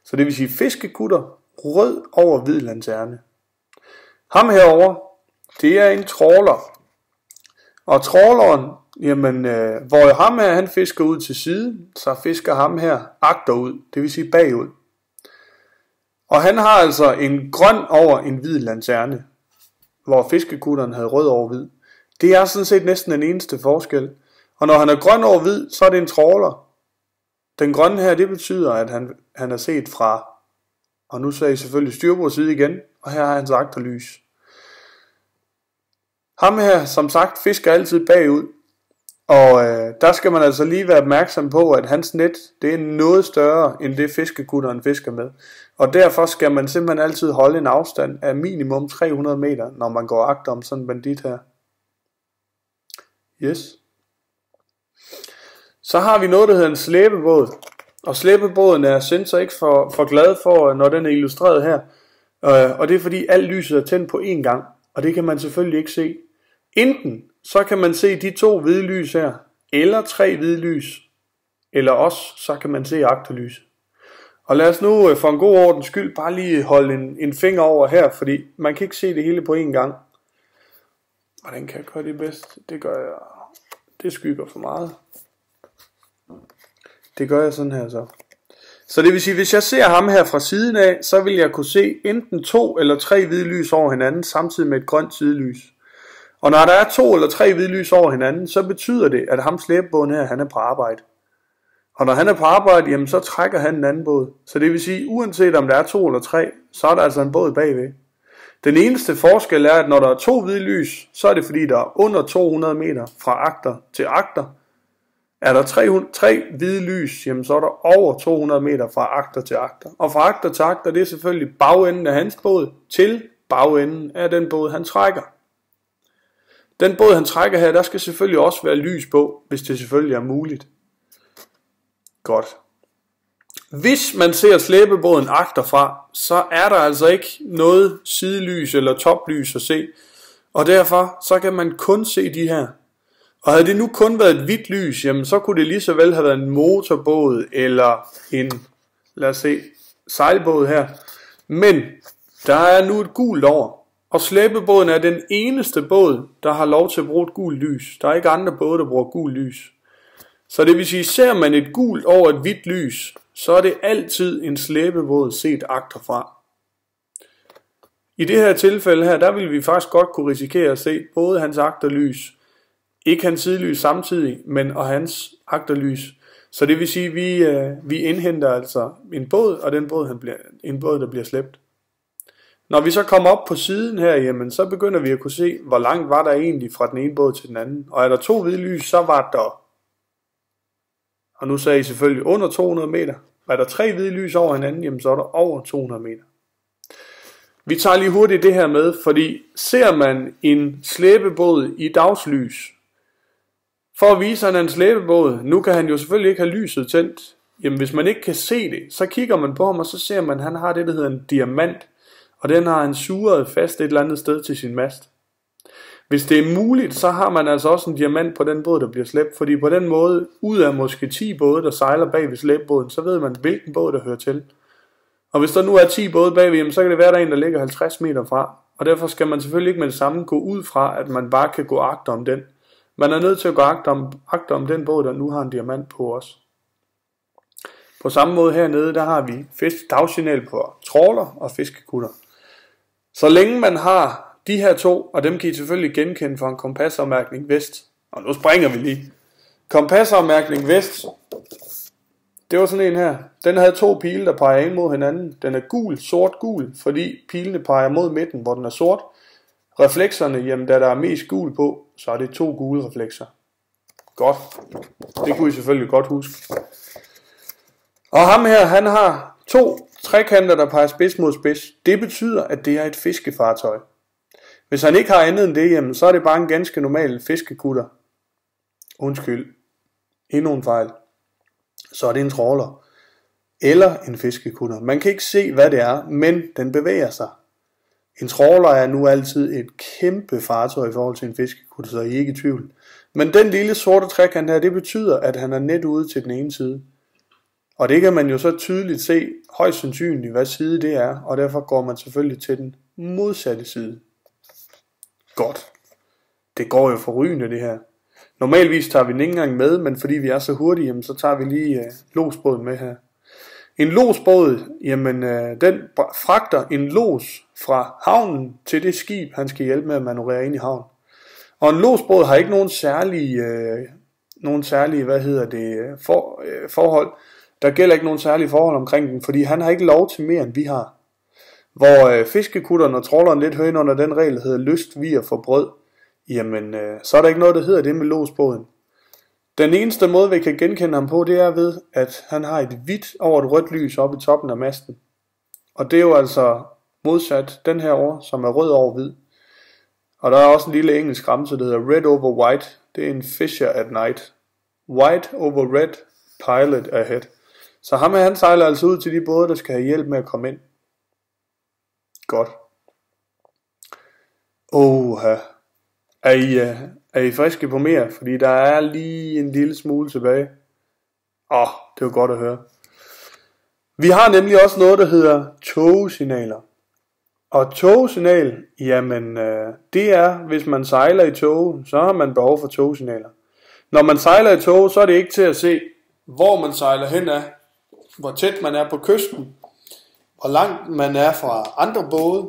Så det vil sige fiskekutter, rød over hvid lanterne. Ham herover, det er en trawler. Og trawleren, jamen, hvor ham her, han fisker ud til siden, så fisker ham her agterud, det vil sige bagud. Og han har altså en grøn over en hvid lanterne, hvor fiskekutteren havde rød over hvid. Det er sådan set næsten den eneste forskel. Og når han er grøn over hvid, så er det en trawler. Den grønne her, det betyder, at han er set fra, og nu ser I selvfølgelig styrbord side igen, og her har hans agterlys. Ham her, som sagt, fisker altid bagud, og der skal man altså lige være opmærksom på, at hans net, det er noget større, end det fiskekutteren fisker med. Og derfor skal man simpelthen altid holde en afstand af minimum 300 meter, når man går agter om sådan en bandit her. Yes. Så har vi noget, der hedder en slæbebåd. Og slæbebåden er sensor ikke for glad for, når den er illustreret her. Og det er fordi alt lyset er tændt på én gang. Og det kan man selvfølgelig ikke se. Enten så kan man se de 2 hvide lys her, eller 3 hvide lys, eller også så kan man se agterlys. Og lad os nu for en god ordens skyld bare lige holde en finger over her, fordi man kan ikke se det hele på én gang. Hvordan kan jeg gøre det bedst? Det gør jeg. Det skygger for meget. Det gør jeg sådan her så. Så det vil sige, hvis jeg ser ham her fra siden af, så vil jeg kunne se enten 2 eller 3 hvide lys over hinanden, samtidig med et grønt sidelys. Og når der er 2 eller 3 hvide lys over hinanden, så betyder det, at ham slæbebåden her, han er på arbejde. Og når han er på arbejde, jamen så trækker han en anden båd. Så det vil sige, uanset om der er 2 eller 3, så er der altså en båd bagved. Den eneste forskel er, at når der er 2 hvide lys, så er det fordi, der er under 200 meter fra agter til agter. Er der 3 hvide lys, jamen så er der over 200 meter fra agter til agter. Og fra agter til agter, det er selvfølgelig bagenden af hans båd til bagenden af den båd, han trækker. Den båd, han trækker her, der skal selvfølgelig også være lys på, hvis det selvfølgelig er muligt. Godt. Hvis man ser slæbebåden agterfra, så er der altså ikke noget sidelys eller toplys at se. Og derfor så kan man kun se de her. Og havde det nu kun været et hvidt lys, jamen så kunne det lige så vel have været en motorbåd eller en, lad os se, sejlbåd her. Men der er nu et gult over. Og slæbebåden er den eneste båd, der har lov til at bruge et gult lys. Der er ikke andre både, der bruger gult lys. Så det vil sige, ser man et gult over et hvidt lys, så er det altid en slæbebåd set agterfra. I det her tilfælde her, der vil vi faktisk godt kunne risikere at se både hans agterlys, ikke hans sidelys samtidig, men og hans agterlys. Så det vil sige, vi indhenter altså en båd, og den båd, en båd, der bliver slæbt. Når vi så kommer op på siden her, jamen, så begynder vi at kunne se, hvor langt var der egentlig fra den ene båd til den anden. Og er der 2 hvide lys, så var der, og nu sagde I selvfølgelig under 200 meter. Er der 3 hvide lys over hinanden, jamen, så er der over 200 meter. Vi tager lige hurtigt det her med, fordi ser man en slæbebåd i dagslys, for at vise, at han er en slæbebåd, nu kan han jo selvfølgelig ikke have lyset tændt. Jamen hvis man ikke kan se det, så kigger man på ham, og så ser man, at han har det, der hedder en diamant. Og den har han suret fast et eller andet sted til sin mast. Hvis det er muligt, så har man altså også en diamant på den båd, der bliver slæbt. Fordi på den måde, ud af måske 10 både, der sejler bag ved slæbebåden, så ved man, hvilken båd, der hører til. Og hvis der nu er 10 både bagved, så kan det være, der er en, der ligger 50 meter fra. Og derfor skal man selvfølgelig ikke med det samme gå ud fra, at man bare kan gå agter om den. Man er nødt til at gå agter om den båd, der nu har en diamant på os. På samme måde hernede, der har vi dagsignal på trawler og fiskekutter. Så længe man har de her 2, og dem kan I selvfølgelig genkende fra en kompasafmærkning vest. Og nu springer vi lige. Kompasafmærkning vest, det var sådan en her. Den havde 2 pile, der peger ind mod hinanden. Den er gul, sort, gul, fordi pilene peger mod midten, hvor den er sort. Reflekserne, jamen da der er mest gul på, så er det 2 gule reflekser. Godt. Det kunne I selvfølgelig godt huske. Og ham her, han har 2 trekanter, der peger spids mod spids. Det betyder, at det er et fiskefartøj. Hvis han ikke har andet end det, jamen, så er det bare en ganske normal fiskekutter. Undskyld. Endnu en fejl. Så er det en trawler. Eller en fiskekutter. Man kan ikke se, hvad det er, men den bevæger sig. En trawler er nu altid et kæmpe fartøj i forhold til en fiskekutter, så I er ikke i tvivl. Men den lille sorte trekant her, det betyder, at han er net ude til den ene side. Og det kan man jo så tydeligt se, højst sandsynligt, hvad side det er, og derfor går man selvfølgelig til den modsatte side. Godt. Det går jo forrygende det her. Normalvis tager vi den ikke engang med, men fordi vi er så hurtige, så tager vi lige lodsbåden med her. En lodsbåd, jamen den fragter en lods fra havnen til det skib, han skal hjælpe med at manøvrere ind i havnen. Og en lodsbåd har ikke nogen særlige forhold. Der gælder ikke nogen særlige forhold omkring den, fordi han har ikke lov til mere, end vi har. Hvor fiskekutteren og trawleren lidt hører under den regel, der hedder lyst, vi og forbrød, jamen så er der ikke noget, der hedder det med lodsbåden. Den eneste måde, vi kan genkende ham på, det er ved, at han har et hvidt over et rødt lys oppe i toppen af masten. Og det er jo altså modsat den her over, som er rød over hvid. Og der er også en lille engelsk ramse, der hedder red over white. Det er en fisher at night. White over red, pilot ahead. Så ham her, han sejler altså ud til de både, der skal have hjælp med at komme ind. Godt. Er I friske på mere? Fordi der er lige en lille smule tilbage. Det var godt at høre. Vi har nemlig også noget, der hedder tågesignaler. Og tågesignal, jamen det er, hvis man sejler i tåge, så har man behov for tågesignaler. Når man sejler i tåge, så er det ikke til at se, hvor man sejler hen af, hvor tæt man er på kysten, hvor langt man er fra andre både,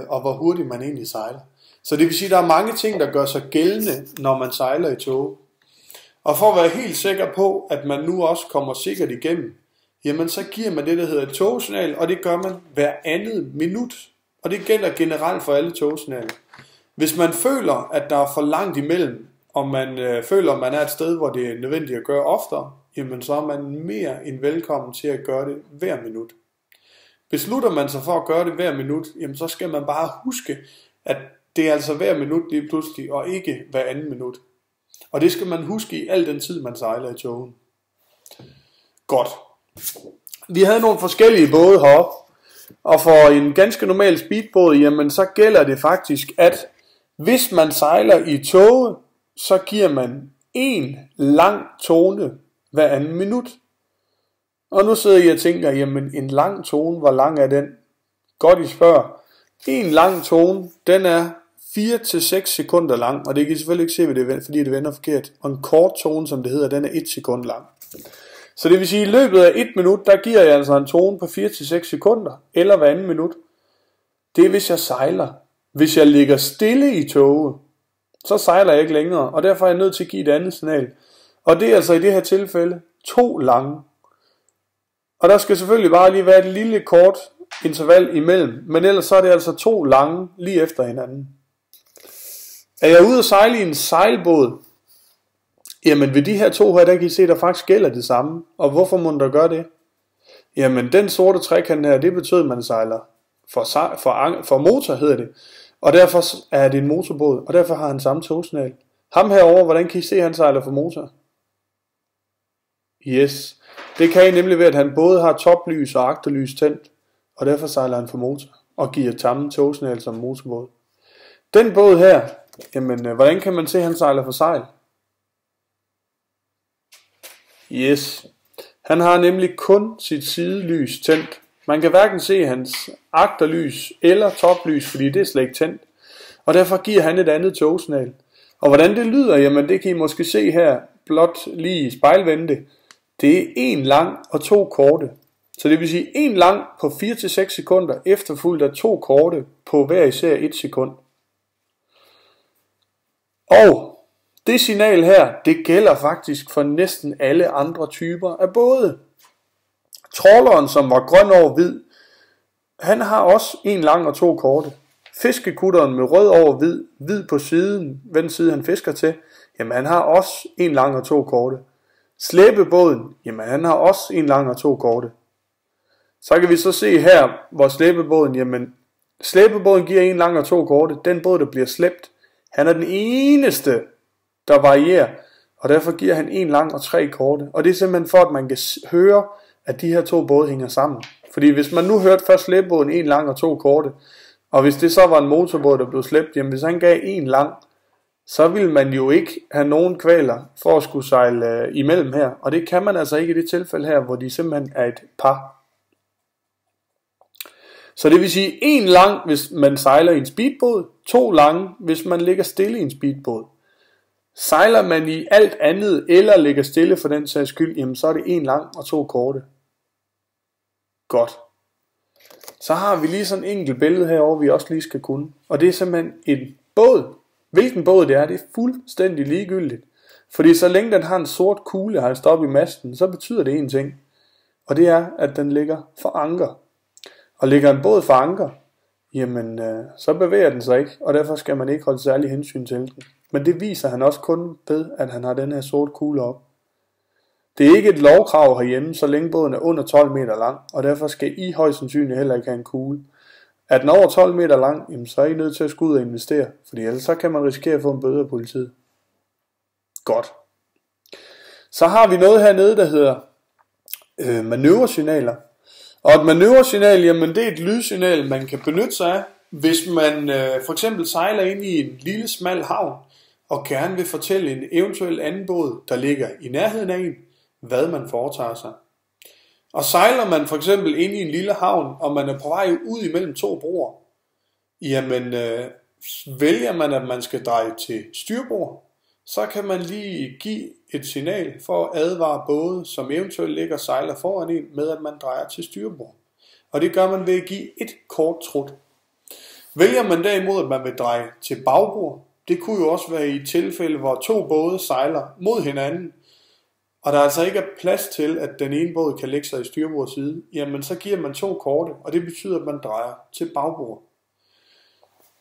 og hvor hurtigt man egentlig sejler. Så det vil sige, at der er mange ting, der gør sig gældende, når man sejler i tåge. Og for at være helt sikker på, at man nu også kommer sikkert igennem, jamen så giver man det, der hedder et tågesignal, og det gør man hver andet minut. Og det gælder generelt for alle tågesignaler. Hvis man føler, at der er for langt imellem, og man føler, at man er et sted, hvor det er nødvendigt at gøre oftere, jamen så er man mere end velkommen til at gøre det hver minut. Beslutter man sig for at gøre det hver minut, jamen så skal man bare huske, at det er altså hver minut lige pludselig, og ikke hver anden minut. Og det skal man huske i al den tid, man sejler i togen. Godt. Vi havde nogle forskellige både heroppe, og for en ganske normal speedbåd, jamen så gælder det faktisk, at hvis man sejler i toge, så giver man en lang tone hver anden minut. Og nu sidder jeg og tænker, jamen en lang tone, hvor lang er den? Godt I spørger. En lang tone, den er 4-6 sekunder lang, og det kan I selvfølgelig ikke se, fordi det vender forkert. Og en kort tone, som det hedder, den er 1 sekund lang. Så det vil sige, at i løbet af 1 minut, der giver jeg altså en tone på 4-6 sekunder, eller hver anden minut. Det er, hvis jeg sejler. Hvis jeg ligger stille i toget, så sejler jeg ikke længere, og derfor er jeg nødt til at give et andet signal. Og det er altså i det her tilfælde 2 lange. Og der skal selvfølgelig bare lige være et lille kort interval imellem, men ellers så er det altså 2 lange lige efter hinanden. Er jeg ude at sejle i en sejlbåd, jamen ved de her 2 her, der kan I se, der faktisk gælder det samme. Og hvorfor må der gøre det? Jamen den sorte trekant her, det betyder, at man sejler for motor, hedder det. Og derfor er det en motorbåd, og derfor har han samme togsignal. Ham herover, hvordan kan I se, at han sejler for motor? Yes, det kan I nemlig ved, at han både har toplys og agterlys tændt, og derfor sejler han for motor, og giver samme togsignal som motorbåd. Den båd her, jamen hvordan kan man se, at han sejler for sejl? Yes, han har nemlig kun sit sidelys tændt. Man kan hverken se hans agterlys eller toplys, fordi det er slet ikke tændt. Og derfor giver han et andet togsignal. Og hvordan det lyder, jamen det kan I måske se her, blot lige i spejlvendte. Det er 1 lang og 2 korte. Så det vil sige 1 lang på 4-6 sekunder, efterfulgt af 2 korte på hver især 1 sekund. Og det signal her, det gælder faktisk for næsten alle andre typer af både. Trawleren, som var grøn over hvid, han har også 1 lang og 2 korte. Fiskekutteren med rød over hvid på siden, den side han fisker til, jamen han har også 1 lang og 2 korte. Slæbebåden, jamen han har også 1 lang og 2 korte. Så kan vi så se her, hvor slæbebåden, jamen slæbebåden giver 1 lang og 2 korte. Den båd, der bliver slæbt, han er den eneste, der varierer, og derfor giver han 1 lang og 3 korte. Og det er simpelthen for, at man kan høre, at de her 2 både hænger sammen. Fordi hvis man nu hørte først slæbebåden 1 lang og 2 korte, Og hvis det så var en motorbåd, der blev slæbt, jamen hvis han gav en lang, så ville man jo ikke have nogen kvaler for at skulle sejle imellem her. Og det kan man altså ikke i det tilfælde her, hvor de simpelthen er et par. Så det vil sige en lang, hvis man sejler i en speedbåd, 2 lange, hvis man ligger stille i en speedbåd. Sejler man i alt andet, eller ligger stille for den sags skyld, jamen så er det 1 lang og 2 korte. Godt. Så har vi lige sådan en enkelt billede herovre, vi også lige skal kunne. Og det er simpelthen en båd. Hvilken båd det er fuldstændig ligegyldigt. Fordi så længe den har en sort kugle hejst op i masten, så betyder det en ting. Og det er, at den ligger for anker. Og ligger en båd for anker, jamen så bevæger den sig ikke, og derfor skal man ikke holde særlig hensyn til den. Men det viser han også kun ved, at han har den her sorte kugle op. Det er ikke et lovkrav herhjemme, så længe båden er under 12 meter lang, og derfor skal I højst sandsynligt heller ikke have en kugle. Er den over 12 meter lang, jamen, så er I nødt til at skulle ud og investere, fordi ellers så kan man risikere at få en bøde af politiet. Godt. Så har vi noget hernede, der hedder manøvresignaler. Og et manøvresignal, jamen det er et lydsignal, man kan benytte sig af, hvis man for eksempel sejler ind i en lille smal havn, og gerne vil fortælle en eventuel anden båd, der ligger i nærheden af en, hvad man foretager sig. Og sejler man for eksempel ind i en lille havn, og man er på vej ud imellem 2 broer, jamen vælger man, at man skal dreje til styrbord, så kan man lige give et signal for at advare både, som eventuelt ligger og sejler foran en, med at man drejer til styrbord. Og det gør man ved at give et kort trut. Vælger man derimod, at man vil dreje til bagbord, det kunne jo også være i et tilfælde, hvor 2 både sejler mod hinanden, og der altså ikke er plads til, at den ene båd kan lægge sig i styrbords side, jamen så giver man 2 korte, og det betyder, at man drejer til bagbord.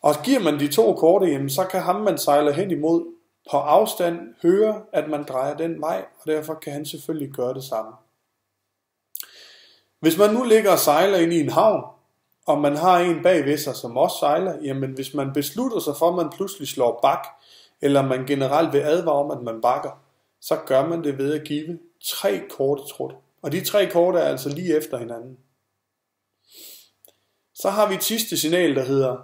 Og giver man de 2 korte, jamen så kan ham, man sejler hen imod, på afstand høre, at man drejer den vej, og derfor kan han selvfølgelig gøre det samme. Hvis man nu ligger og sejler ind i en havn, og man har en bagved sig, som også sejler, jamen hvis man beslutter sig for, at man pludselig slår bak, eller man generelt vil advare om, at man bakker, så gør man det ved at give 3 korte trut. Og de 3 korte er altså lige efter hinanden. Så har vi et sidste signal, der hedder,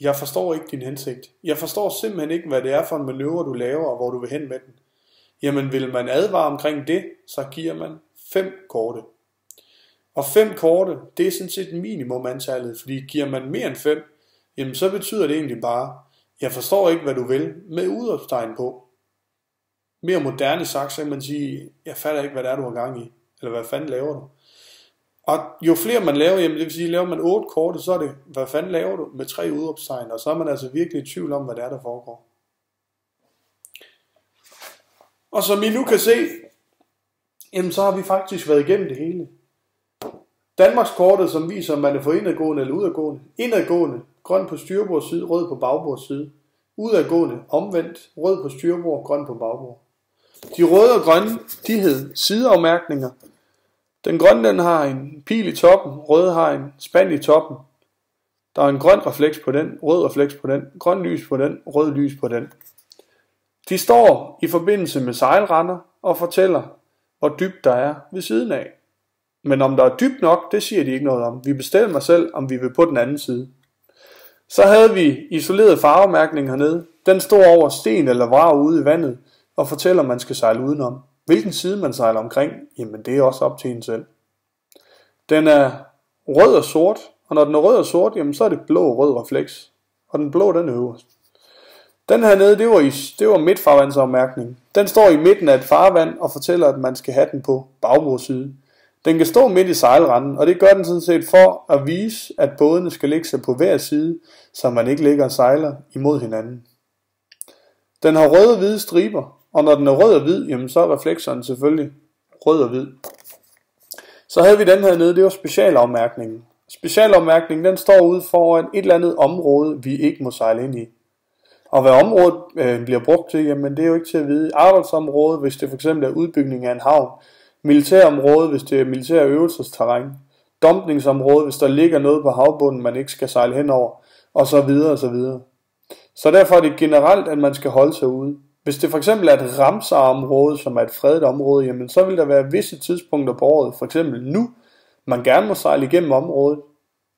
jeg forstår ikke din hensigt. Jeg forstår simpelthen ikke, hvad det er for en manøvre, du laver, og hvor du vil hen med den. Jamen vil man advare omkring det, så giver man 5 korte. Og 5 korte, det er sådan set minimum antallet, fordi giver man mere end 5, jamen så betyder det egentlig bare, jeg forstår ikke, hvad du vil, med udopstegn på. Mere moderne sagt, så kan man sige, jeg fatter ikke, hvad det er, du har gang i, eller hvad fanden laver du? Og jo flere man laver, jamen det vil sige, laver man 8 korte, så er det, hvad fanden laver du, med 3 udopstegn, og så er man altså virkelig i tvivl om, hvad det er, der foregår. Og som I nu kan se, jamen så har vi faktisk været igennem det hele. Danmarkskortet, som viser, om man er for indadgående eller udadgående. Indadgående, grøn på styrbords side, rød på bagbords side. Udadgående, omvendt, rød på styrbord, grøn på bagbord. De røde og grønne, de hed sideafmærkninger. Den grønne, den har en pil i toppen, røde har en spand i toppen. Der er en grøn refleks på den, rød refleks på den, grøn lys på den, rød lys på den. De står i forbindelse med sejlrender og fortæller, hvor dybt der er ved siden af. Men om der er dybt nok, det siger de ikke noget om. Vi bestemmer selv, om vi vil på den anden side. Så havde vi isoleret farvemærkning hernede. Den står over sten eller vrag ude i vandet og fortæller, om man skal sejle udenom. Hvilken side man sejler omkring, jamen det er også op til en selv. Den er rød og sort, og når den er rød og sort, jamen så er det blå og rød refleks. Og den blå, den er øverst. Den her nede, det var midtfarvandsafmærkning. Den står i midten af et farvand og fortæller, at man skal have den på bagbordsside. Den kan stå midt i sejlranden, og det gør den sådan set for at vise, at bådene skal ligge sig på hver side, så man ikke ligger og sejler imod hinanden. Den har røde og hvide striber, og når den er rød og hvid, jamen så er reflekseren selvfølgelig rød og hvid. Så havde vi den her nede, det var specialafmærkningen. Specialafmærkningen, den står ude foran et eller andet område, vi ikke må sejle ind i. Og hvad området bliver brugt til, jamen det er jo ikke til at vide. Arbejdsområde, hvis det for eksempel er udbygning af en havn. Militærområde, hvis det er militær øvelsesterræn. Dumpningsområde, hvis der ligger noget på havbunden, man ikke skal sejle henover. Og så videre og så videre. Så derfor er det generelt, at man skal holde sig ude. Hvis det for eksempel er et Ramsar-område, som er et fredet område, jamen så vil der være visse tidspunkter på året, for eksempel nu, man gerne må sejle igennem området.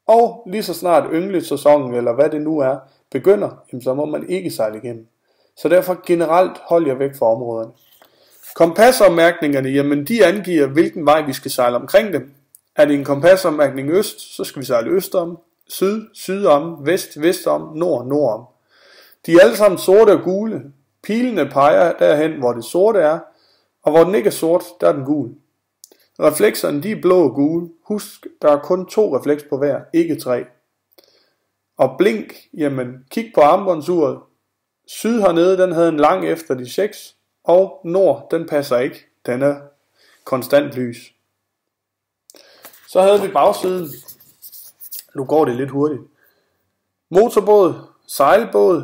Og lige så snart ynglesæsonen, eller hvad det nu er, begynder, jamen så må man ikke sejle igennem. Så derfor generelt hold jer væk fra områderne. Kompasopmærkningerne, jamen de angiver, hvilken vej vi skal sejle omkring dem. Er det en kompasopmærkning øst, så skal vi sejle øst om, syd, syd om, vest, vest om, nord, nord om. De er alle sammen sorte og gule. Pilene peger derhen, hvor det sorte er, og hvor den ikke er sort, der er den gul. Reflekserne, de er blå og gule. Husk, der er kun 2 refleks på hver, ikke 3. Og blink, jamen kig på armbåndsuret. Syd hernede, den havde en lang efter de 6, og nord, den passer ikke. Den er konstant lys. Så havde vi bagsiden. Nu går det lidt hurtigt. Motorbåd, sejlbåd,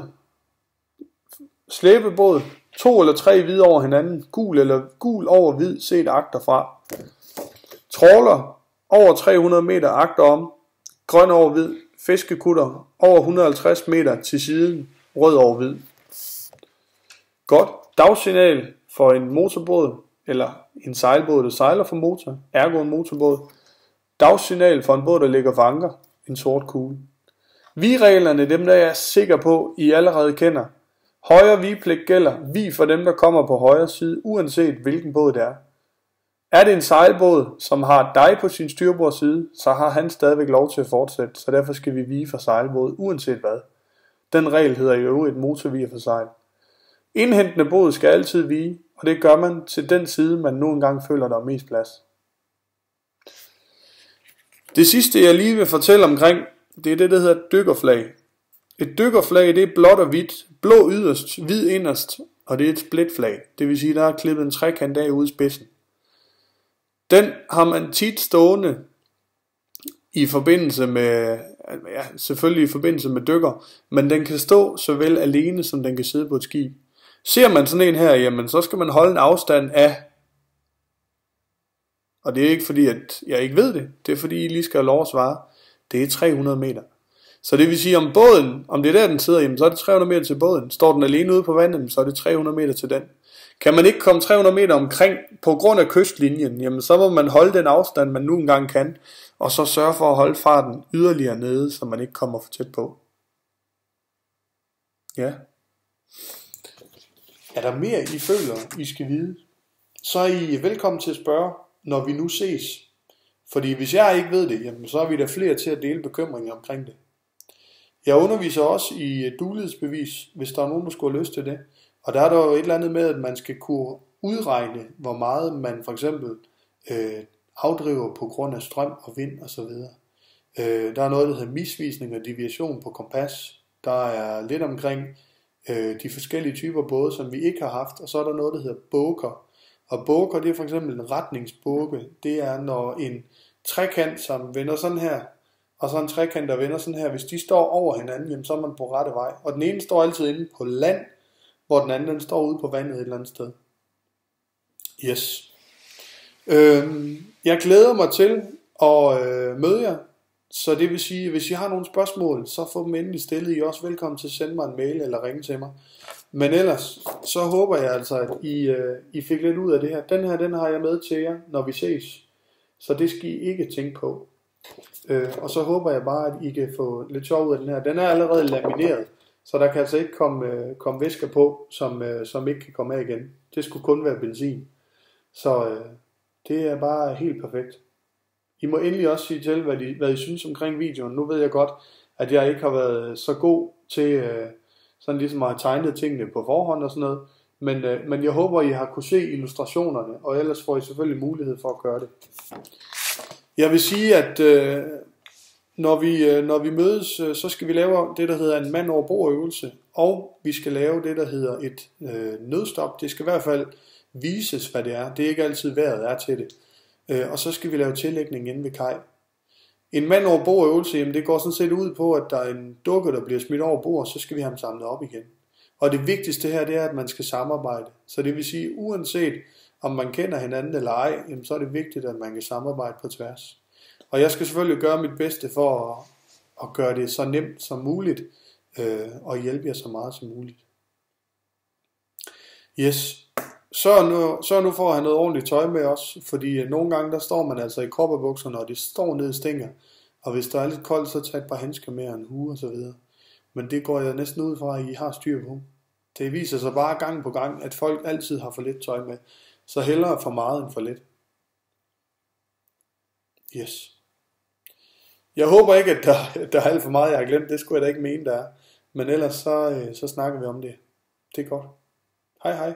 slæbebåd, 2 eller 3 hvide over hinanden, gul over hvid set agterfra. Trawler over 300 meter agter om, grøn over hvid, fiskekutter over 150 meter til siden, rød over hvid. Godt dagsignal for en motorbåd, eller en sejlbåd, der sejler for motor, ergo en motorbåd. Dagsignal for en båd, der ligger for anker, en sort kugle. Vigreglerne, dem der jeg er sikker på, I allerede kender. Højre vigepligt gælder, vig for dem, der kommer på højre side, uanset hvilken båd det er. Er det en sejlbåd, som har dig på sin styrbord side, så har han stadigvæk lov til at fortsætte, så derfor skal vi vige for sejlbåd, uanset hvad. Den regel hedder i øvrigt motorviger for sejl. Indhentende båd skal altid vige, og det gør man til den side, man nu engang føler, der er mest plads. Det sidste, jeg lige vil fortælle omkring, det er det, der hedder dykkerflag. Et dykkerflag, det er blåt og hvidt, blå yderst, hvid inderst, og det er et splitflag. Det vil sige, der er klippet en trekant af ude i spidsen. Den har man tit stående i forbindelse med, ja, selvfølgelig i forbindelse med dykker, men den kan stå såvel alene, som den kan sidde på et skib. Ser man sådan en her, jamen så skal man holde en afstand af, og det er ikke fordi, at jeg ikke ved det, det er fordi, I lige skal have lov at svare, det er 300 meter. Så det vil sige, om båden, om det er der, den sidder, jamen så er det 300 meter til båden. Står den alene ude på vandet, så er det 300 meter til den. Kan man ikke komme 300 meter omkring på grund af kystlinjen, jamen så må man holde den afstand, man nu engang kan, og så sørge for at holde farten yderligere nede, så man ikke kommer for tæt på. Ja. Er der mere, I føler, I skal vide, så er I velkommen til at spørge, når vi nu ses. Fordi hvis jeg ikke ved det, jamen så er vi der flere til at dele bekymringer omkring det. Jeg underviser også i duelighedsbevis, hvis der er nogen, der skulle have lyst til det. Og der er der jo et eller andet med, at man skal kunne udregne, hvor meget man for eksempel afdriver på grund af strøm og vind osv. Der er noget, der hedder misvisning og deviation på kompas. Der er lidt omkring de forskellige typer både, som vi ikke har haft. Og så er der noget, der hedder båker. Og båker, det er for eksempel en retningsbåge. Det er, når en trekant, som vender sådan her, og så en trekant, der vender sådan her, hvis de står over hinanden, jamen, så er man på rette vej. Og den ene står altid inde på land, hvor den anden den står ude på vandet et eller andet sted. Yes. Jeg glæder mig til at møde jer. Så det vil sige, hvis I har nogle spørgsmål, så få dem endelig stillet. I er også velkommen til at sende mig en mail eller ringe til mig. Men ellers, så håber jeg altså, at I fik lidt ud af det her. Den har jeg med til jer, når vi ses. Så det skal I ikke tænke på. Og så håber jeg bare, at I kan få lidt sjov ud af den her. Den er allerede lamineret, så der kan altså ikke komme væsker på, som ikke kan komme af igen. Det skulle kun være benzin. Så det er bare helt perfekt. I må endelig også sige til, hvad I synes omkring videoen. Nu ved jeg godt, at jeg ikke har været så god til sådan ligesom at have tegnet tingene på forhånd og sådan noget. Men jeg håber, I har kunne se illustrationerne, og ellers får I selvfølgelig mulighed for at gøre det. Jeg vil sige, at når vi mødes, så skal vi lave det, der hedder en mand over bord øvelse, og vi skal lave det, der hedder et nødstop. Det skal i hvert fald vises, hvad det er. Det er ikke altid vejret er til det. Og så skal vi lave tillægning inde ved kaj. En mand over bord øvelse, jamen det går sådan set ud på, at der er en dukke, der bliver smidt over bord, så skal vi have ham samlet op igen. Og det vigtigste her, det er, at man skal samarbejde. Så det vil sige, uanset om man kender hinanden eller ej, jamen så er det vigtigt, at man kan samarbejde på tværs. Og jeg skal selvfølgelig gøre mit bedste for at gøre det så nemt som muligt, og hjælpe jer så meget som muligt. Yes. Så nu for at have noget ordentligt tøj med os, fordi nogle gange der står man altså i kopperbukserne, og det står ned i stænger. Og hvis der er lidt koldt, så tag et par handsker med og en hue og så videre. Men det går jeg næsten ud fra, at I har styr på. Det viser sig bare gang på gang, at folk altid har for lidt tøj med. Så hellere for meget end for lidt. Yes. Jeg håber ikke, at der er alt for meget, jeg har glemt. Det skulle jeg da ikke mene, der er. Men ellers så snakker vi om det. Det er godt. Hej hej.